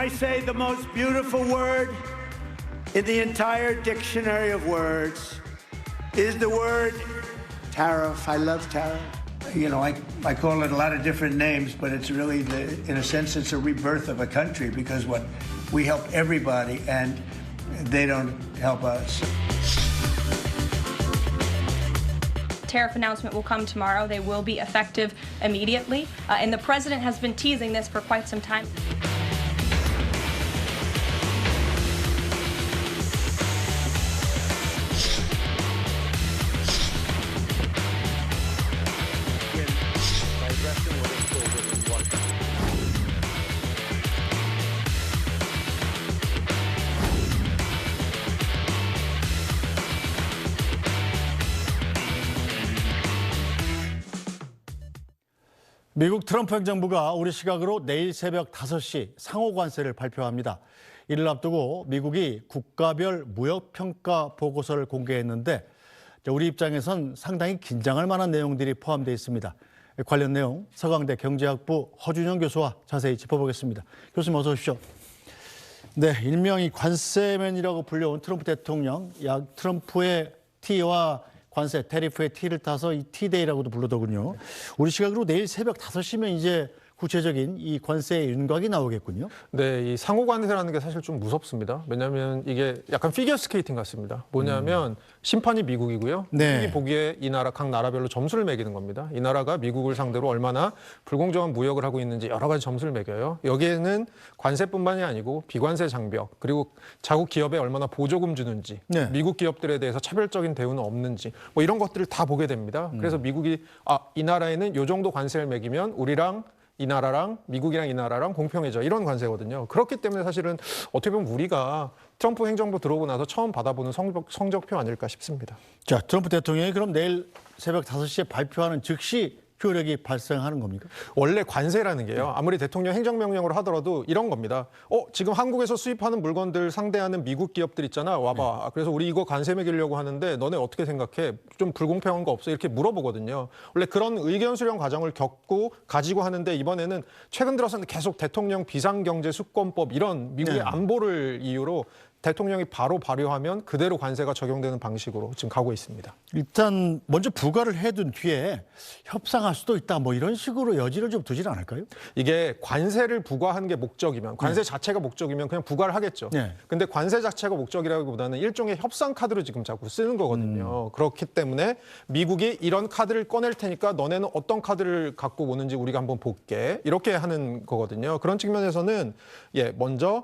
I say the most beautiful word in the entire dictionary of words is the word tariff. I love tariff. You know, I call it a lot of different names, but it's really, in a sense, it's a rebirth of a country because we help everybody and they don't help us. Tariff announcement will come tomorrow. They will be effective immediately. And the president has been teasing this for quite some time. 미국 트럼프 행정부가 우리 시각으로 내일 새벽 5시 상호 관세를 발표합니다. 이를 앞두고 미국이 국가별 무역평가 보고서를 공개했는데 우리 입장에선 상당히 긴장할 만한 내용들이 포함되어 있습니다. 관련 내용 서강대 경제학부 허준영 교수와 자세히 짚어보겠습니다. 교수님 어서 오십시오. 네, 일명이 관세맨이라고 불려온 트럼프 대통령, 트럼프의 T와 관세, 테리프의 T를 따서 이 T데이라고도 부르더군요. 우리 시각으로 내일 새벽 5시면 이제 구체적인 이 관세의 윤곽이 나오겠군요. 네, 이 상호 관세라는 게 사실 좀 무섭습니다. 왜냐하면 이게 약간 피겨 스케이팅 같습니다. 뭐냐면 심판이 미국이고요. 네. 미국이 보기에 이 나라 각 나라별로 점수를 매기는 겁니다. 이 나라가 미국을 상대로 얼마나 불공정한 무역을 하고 있는지 여러 가지 점수를 매겨요. 여기에는 관세뿐만이 아니고 비관세 장벽, 그리고 자국 기업에 얼마나 보조금 주는지, 네. 미국 기업들에 대해서 차별적인 대우는 없는지, 뭐 이런 것들을 다 보게 됩니다. 그래서 미국이 이 나라에는 이 정도 관세를 매기면 우리랑 이 나라랑 미국이랑 이 나라랑 공평해져, 이런 관세거든요. 그렇기 때문에 사실은 어떻게 보면 우리가 트럼프 행정부 들어오고 나서 처음 받아보는 성적표 아닐까 싶습니다. 자, 트럼프 대통령이 그럼 내일 새벽 5시에 발표하는 즉시 효력이 발생하는 겁니까? 원래 관세라는 게요, 아무리 대통령 행정명령으로 하더라도 이런 겁니다. 지금 한국에서 수입하는 물건들 상대하는 미국 기업들 있잖아, 와봐. 그래서 우리 이거 관세 매기려고 하는데 너네 어떻게 생각해? 좀 불공평한 거 없어? 이렇게 물어보거든요. 원래 그런 의견 수렴 과정을 겪고 가지고 하는데, 이번에는 최근 들어서는 계속 대통령 비상경제수권법 이런 미국의 안보를 이유로 대통령이 바로 발효하면 그대로 관세가 적용되는 방식으로 지금 가고 있습니다. 일단 먼저 부과를 해둔 뒤에 협상할 수도 있다, 뭐 이런 식으로 여지를 좀 두진 않을까요? 이게 관세를 부과하는 게 목적이면, 관세 자체가 목적이면 그냥 부과를 하겠죠. 네. 근데 관세 자체가 목적이라기보다는 일종의 협상 카드로 지금 자꾸 쓰는 거거든요. 그렇기 때문에 미국이 이런 카드를 꺼낼 테니까 너네는 어떤 카드를 갖고 오는지 우리가 한번 볼게, 이렇게 하는 거거든요. 그런 측면에서는 먼저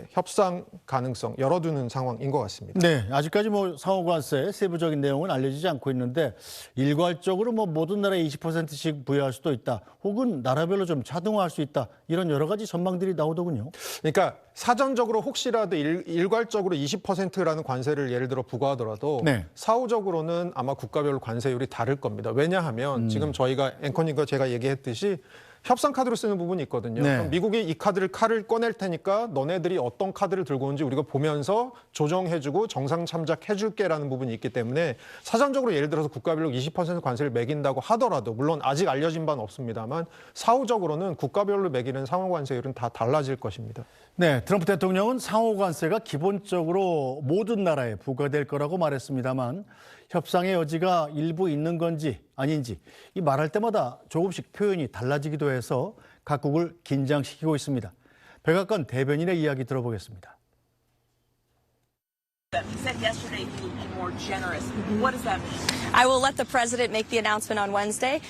협상 가능성 열어두는 상황인 것 같습니다. 네, 아직까지 뭐 상호관세 세부적인 내용은 알려지지 않고 있는데 일괄적으로 뭐 모든 나라에 20%씩 부여할 수도 있다, 혹은 나라별로 좀 차등화할 수 있다, 이런 여러 가지 전망들이 나오더군요. 그러니까 사전적으로 혹시라도 일괄적으로 20%라는 관세를 예를 들어 부과하더라도 네. 사후적으로는 아마 국가별로 관세율이 다를 겁니다. 왜냐하면 지금 저희가 앵커님과 제가 얘기했듯이 협상 카드로 쓰는 부분이 있거든요. 네. 그럼 미국이 이 칼을 꺼낼 테니까 너네들이 어떤 카드를 들고 오는지 우리가 보면서 조정해주고 정상 참작해줄게라는 부분이 있기 때문에 사전적으로 예를 들어서 국가별로 20% 관세를 매긴다고 하더라도, 물론 아직 알려진 바는 없습니다만 사후적으로는 국가별로 매기는 상호 관세율은 다 달라질 것입니다. 네, 트럼프 대통령은 상호관세가 기본적으로 모든 나라에 부과될 거라고 말했습니다만 협상의 여지가 일부 있는 건지 아닌지 이 말할 때마다 조금씩 표현이 달라지기도 해서 각국을 긴장시키고 있습니다. 백악관 대변인의 이야기 들어보겠습니다. He said yesterday he would be more generous. What does that mean? I will let the president make the announcement on Wednesday,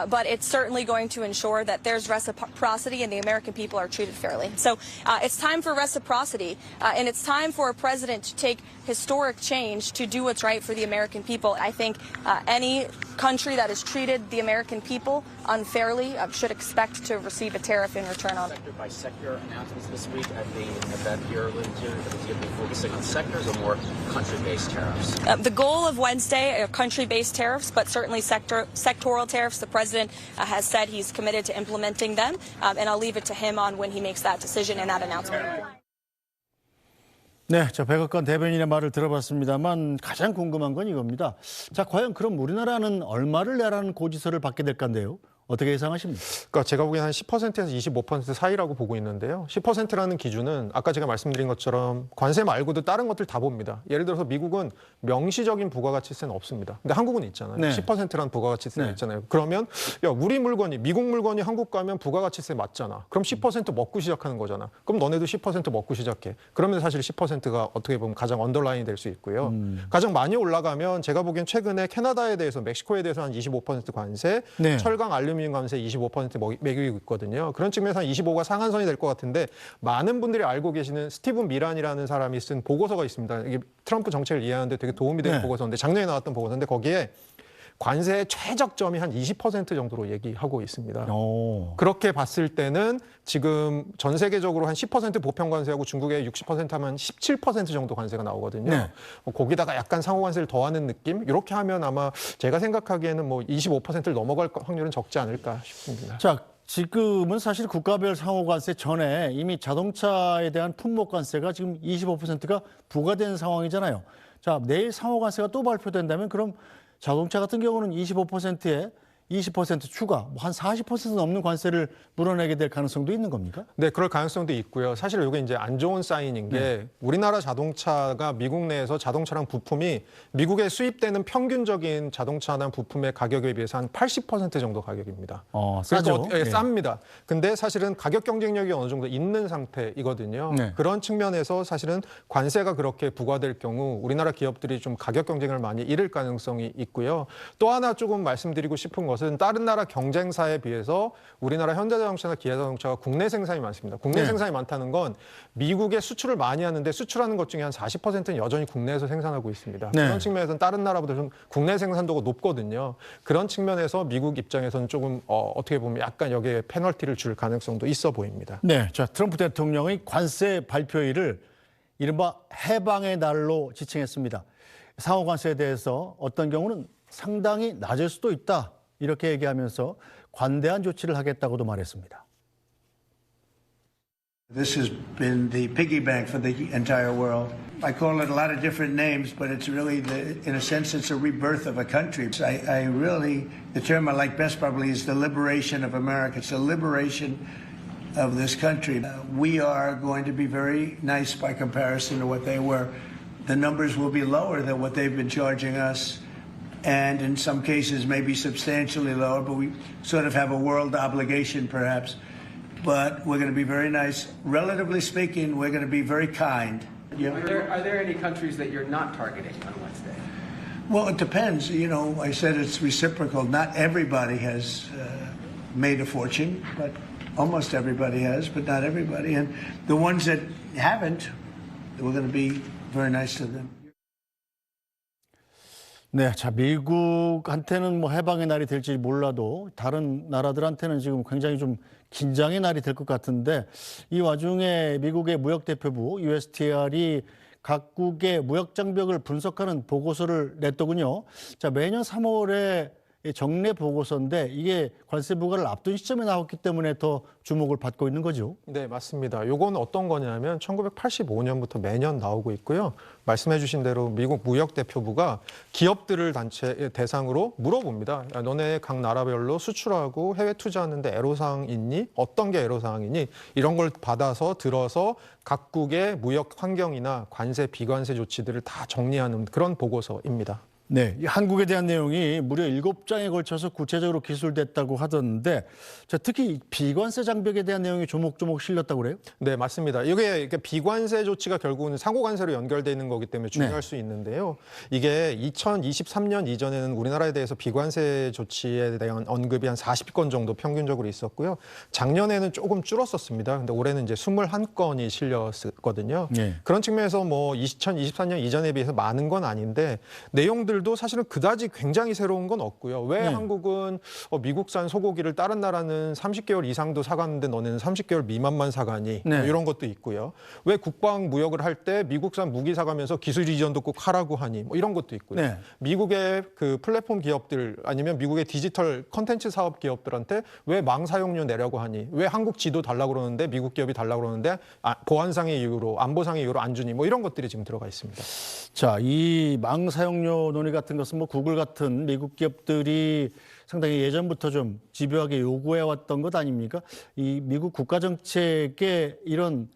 but it's certainly going to ensure that there's reciprocity and the American people are treated fairly. So it's time for reciprocity, and it's time for a president to take historic change to do what's right for the American people. I think any country that has treated the American people unfairly should expect to receive a tariff in return on it. Sector by sector announcements this week at the event you're alluding to, is it going to be focusing on sectors or more country-based tariffs? The goal of Wednesday are country-based tariffs, but certainly sectoral tariffs. The president has said he's committed to implementing them, and I'll leave it to him on when he makes that decision and that announcement. 네, 자, 백악관 대변인의 말을 들어봤습니다만 가장 궁금한 건 이겁니다. 자, 과연 그럼 우리나라는 얼마를 내라는 고지서를 받게 될 건데요? 어떻게 예상하십니까? 그러니까 제가 보기엔 한 10%에서 25% 사이라고 보고 있는데요. 10%라는 기준은 아까 제가 말씀드린 것처럼 관세 말고도 다른 것들 다 봅니다. 예를 들어서 미국은 명시적인 부가가치세는 없습니다. 근데 한국은 있잖아요. 네. 10%라는 부가가치세가 네. 있잖아요. 그러면 야, 우리 물건이 미국 물건이 한국 가면 부가가치세 맞잖아. 그럼 10% 먹고 시작하는 거잖아. 그럼 너네도 10% 먹고 시작해. 그러면 사실 10%가 어떻게 보면 가장 언더라인이 될 수 있고요. 가장 많이 올라가면 제가 보기엔 최근에 캐나다에 대해서 멕시코에 대해서 한 25% 관세, 네. 철강 알루미늄 관세 25% 매기고 있거든요. 그런 측면에서 한 25가 상한선이 될 것 같은데 많은 분들이 알고 계시는 스티븐 미란이라는 사람이 쓴 보고서가 있습니다. 이게 트럼프 정책을 이해하는데 되게 도움이 되는 네. 보고서인데 작년에 나왔던 보고서인데 거기에 관세의 최적점이 한 20% 정도로 얘기하고 있습니다. 오. 그렇게 봤을 때는 지금 전 세계적으로 한 10% 보편 관세하고 중국의 60% 하면 17% 정도 관세가 나오거든요. 네. 거기다가 약간 상호 관세를 더하는 느낌? 이렇게 하면 아마 제가 생각하기에는 뭐 25%를 넘어갈 확률은 적지 않을까 싶습니다. 자, 지금은 사실 국가별 상호관세 전에 이미 자동차에 대한 품목관세가 지금 25%가 부과된 상황이잖아요. 자, 내일 상호관세가 또 발표된다면 그럼 자동차 같은 경우는 25%에 20% 추가, 뭐 한 40% 넘는 관세를 물어내게 될 가능성도 있는 겁니까? 네, 그럴 가능성도 있고요. 사실 이게 이제 안 좋은 사인인 게 우리나라 자동차가 미국 내에서 자동차랑 부품이 미국에 수입되는 평균적인 자동차나 부품의 가격에 비해서 한 80% 정도 가격입니다. 싸죠. 그래서 쌉니다. 근데 사실은 가격 경쟁력이 어느 정도 있는 상태이거든요. 네. 그런 측면에서 사실은 관세가 그렇게 부과될 경우 우리나라 기업들이 좀 가격 경쟁을 많이 잃을 가능성이 있고요. 또 하나 조금 말씀드리고 싶은 것은 다른 나라 경쟁사에 비해서 우리나라 현대자동차나 기아자동차가 국내 생산이 많습니다. 국내 네. 생산이 많다는 건 미국에 수출을 많이 하는데 수출하는 것 중에 한 40%는 여전히 국내에서 생산하고 있습니다. 네. 그런 측면에서는 다른 나라보다 좀 국내 생산도가 높거든요. 그런 측면에서 미국 입장에서는 조금 어떻게 보면 약간 여기에 페널티를 줄 가능성도 있어 보입니다. 네, 자 트럼프 대통령의 관세 발표일을 이른바 해방의 날로 지칭했습니다. 상호관세에 대해서 어떤 경우는 상당히 낮을 수도 있다 이렇게 얘기하면서 관대한 조치를 하겠다고도 말했습니다. This has been the piggy bank for the entire world. I call it a lot of different names, but it's really, in a sense, it's a rebirth of a country. I really, the term I like best probably is the liberation of America. It's a liberation of this country. We are going to be very nice by comparison to what they were. The numbers will be lower than what they've been charging us, and in some cases maybe substantially lower, but we sort of have a world obligation perhaps. But we're going to be very nice. Relatively speaking, we're going to be very kind. Yeah. Are there any countries that you're not targeting on Wednesday? Well, it depends. You know, I said it's reciprocal. Not everybody has made a fortune, but almost everybody has, but not everybody. And the ones that haven't, we're going to be very nice to them. 네, 자 미국한테는 뭐 해방의 날이 될지 몰라도 다른 나라들한테는 지금 굉장히 좀 긴장의 날이 될 것 같은데 이 와중에 미국의 무역대표부 USTR이 각국의 무역 장벽을 분석하는 보고서를 냈더군요. 자 매년 3월에 정례 보고서인데 이게 관세 부과를 앞둔 시점에 나왔기 때문에 더 주목을 받고 있는 거죠. 네, 맞습니다. 요건 어떤 거냐면 1985년부터 매년 나오고 있고요. 말씀해 주신 대로 미국 무역대표부가 기업들을 단체 대상으로 물어봅니다. 야, 너네 각 나라별로 수출하고 해외 투자하는데 애로사항 있니? 어떤 게 애로사항이니? 이런 걸 받아서 들어서 각국의 무역 환경이나 관세, 비관세 조치들을 다 정리하는 그런 보고서입니다. 네, 이 한국에 대한 내용이 무려 7장에 걸쳐서 구체적으로 기술됐다고 하던데 자, 특히 비관세 장벽에 대한 내용이 조목조목 실렸다고 그래요? 네, 맞습니다. 이게 비관세 조치가 결국은 상호관세로 연결되어 있는 거기 때문에 중요할 수 있는데요. 이게 2023년 이전에는 우리나라에 대해서 비관세 조치에 대한 언급이 한 40건 정도 평균적으로 있었고요. 작년에는 조금 줄었었습니다. 근데 올해는 이제 21건이 실렸거든요. 네. 그런 측면에서 뭐 2024년 이전에 비해서 많은 건 아닌데 내용들도 사실은 그다지 굉장히 새로운 건 없고요. 왜 네. 한국은 미국산 소고기를 다른 나라는 30개월 이상도 사가는데 너네는 30개월 미만만 사가니 네. 뭐 이런 것도 있고요. 왜 국방 무역을 할 때 미국산 무기 사가면서 기술 이전도 꼭 하라고 하니 뭐 이런 것도 있고요. 네. 미국의 그 플랫폼 기업들 아니면 미국의 디지털 컨텐츠 사업 기업들한테 왜 망 사용료 내라고 하니 왜 한국 지도 달라고 그러는데 미국 기업이 달라고 그러는데 보안상의 이유로 안보상의 이유로 안 주니 뭐 이런 것들이 지금 들어가 있습니다. 자, 이 망 사용료 논의 같은 것은 뭐 구글 같은 미국 기업들이 상당히 예전부터 좀 집요하게 요구해왔던 것 아닙니까? 이 미국 국가 정책에 이런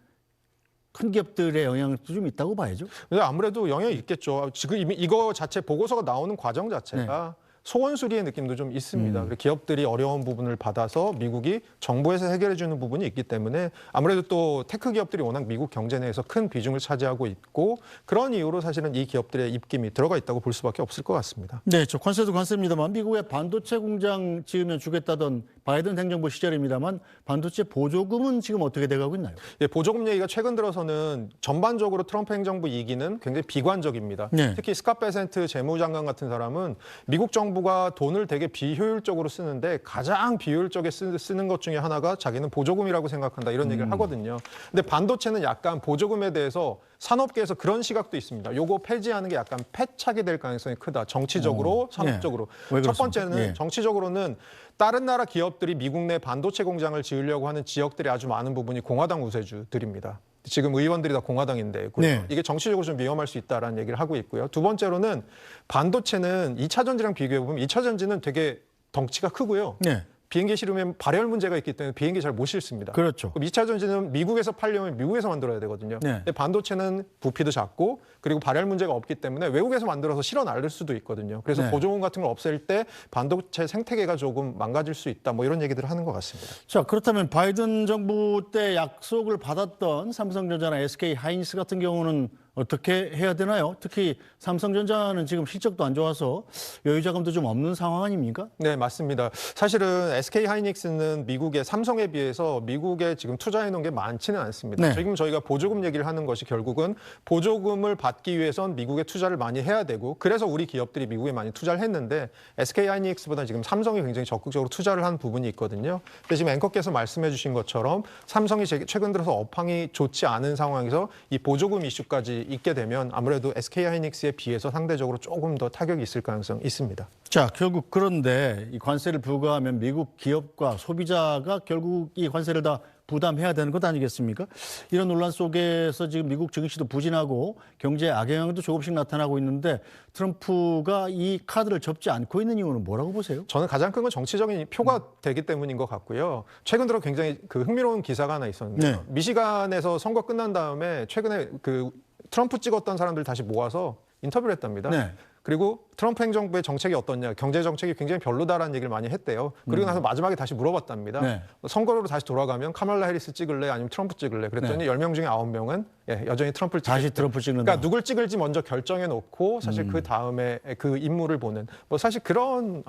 큰 기업들의 영향도 좀 있다고 봐야죠. 근데 아무래도 영향이 있겠죠. 지금 이미 이거 자체 보고서가 나오는 과정 자체가 소원수리의 느낌도 좀 있습니다. 그리고 기업들이 어려운 부분을 받아서 미국이 정부에서 해결해 주는 부분이 있기 때문에 아무래도 또 테크 기업들이 워낙 미국 경제 내에서 큰 비중을 차지하고 있고 그런 이유로 사실은 이 기업들의 입김이 들어가 있다고 볼 수밖에 없을 것 같습니다. 네, 저 관세도 관세입니다만 미국의 반도체 공장 지으면 주겠다던 바이든 행정부 시절입니다만 반도체 보조금은 지금 어떻게 돼가고 있나요? 예, 보조금 얘기가 최근 들어서는 전반적으로 트럼프 행정부 2기는 굉장히 비관적입니다. 네. 특히 스캇 베센트 재무장관 같은 사람은 미국 정부가 돈을 되게 비효율적으로 쓰는데 가장 비효율적에 쓰는 것 중에 하나가 자기는 보조금이라고 생각한다 이런 얘기를 하거든요. 근데 반도체는 약간 보조금에 대해서 산업계에서 그런 시각도 있습니다. 요거 폐지하는 게 약간 패착이 될 가능성이 크다. 정치적으로, 산업적으로. 왜 첫 그렇습니까? 번째는 예. 정치적으로는 다른 나라 기업들이 미국 내 반도체 공장을 지으려고 하는 지역들이 아주 많은 부분이 공화당 우세주들입니다. 지금 의원들이 다 공화당인데 네. 이게 정치적으로 좀 위험할 수 있다라는 얘기를 하고 있고요. 두 번째로는 반도체는 2차 전지랑 비교해보면 2차 전지는 되게 덩치가 크고요. 네. 비행기 실으면 발열 문제가 있기 때문에 비행기 잘 못 실습니다. 그렇죠. 2차 전지는 미국에서 팔려면 미국에서 만들어야 되거든요. 네. 근데 반도체는 부피도 작고 그리고 발열 문제가 없기 때문에 외국에서 만들어서 실어 나를 수도 있거든요. 그래서 네. 보조금 같은 걸 없앨 때 반도체 생태계가 조금 망가질 수 있다. 뭐 이런 얘기들을 하는 것 같습니다. 자, 그렇다면 바이든 정부 때 약속을 받았던 삼성전자나 SK 하이닉스 같은 경우는 어떻게 해야 되나요? 특히 삼성전자는 지금 실적도 안 좋아서 여유 자금도 좀 없는 상황 아닙니까? 네, 맞습니다. 사실은 SK 하이닉스는 미국의 삼성에 비해서 미국에 지금 투자해 놓은 게 많지는 않습니다. 네. 지금 저희가 보조금 얘기를 하는 것이 결국은 보조금을 받기 위해선 미국에 투자를 많이 해야 되고 그래서 우리 기업들이 미국에 많이 투자를 했는데 SK 하이닉스보다 지금 삼성이 굉장히 적극적으로 투자를 한 부분이 있거든요. 근데 지금 앵커께서 말씀해 주신 것처럼 삼성이 최근 들어서 업황이 좋지 않은 상황에서 이 보조금 이슈까지 있게 되면 아무래도 SK 하이닉스에 비해서 상대적으로 조금 더 타격이 있을 가능성이 있습니다. 자, 결국 그런데 이 관세를 부과하면 미국 기업과 소비자가 결국 이 관세를 다 부담해야 되는 것 아니겠습니까? 이런 논란 속에서 지금 미국 증시도 부진하고 경제 악영향도 조금씩 나타나고 있는데 트럼프가 이 카드를 접지 않고 있는 이유는 뭐라고 보세요? 저는 가장 큰 건 정치적인 표가 되기 때문인 것 같고요. 최근 들어 굉장히 그 흥미로운 기사가 하나 있었는데 네. 미시간에서 선거 끝난 다음에 최근에 그 트럼프 찍었던 사람들 다시 모아서 인터뷰를 했답니다. 네. 그리고 트럼프 행정부의 정책이 어떻냐, 경제 정책이 굉장히 별로다라는 얘기를 많이 했대요. 그리고 나서 마지막에 다시 물어봤답니다. 네. 선거로 다시 돌아가면 카말라 해리스 찍을래 아니면 트럼프 찍을래? 그랬더니 10명 중에 9명은 여전히 트럼프를 다시 찍겠다. 트럼프 찍는다. 그러니까 누굴 찍을지 먼저 결정해 놓고 사실 그 다음에 그 인물을 보는 뭐 사실 그런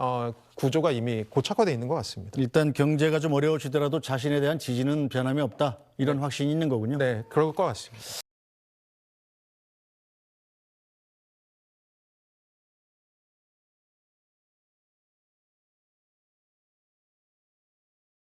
구조가 이미 고착화돼 있는 것 같습니다. 일단 경제가 좀 어려우시더라도 자신에 대한 지지는 변함이 없다. 이런 확신이 있는 거군요. 네, 그럴 것 같습니다.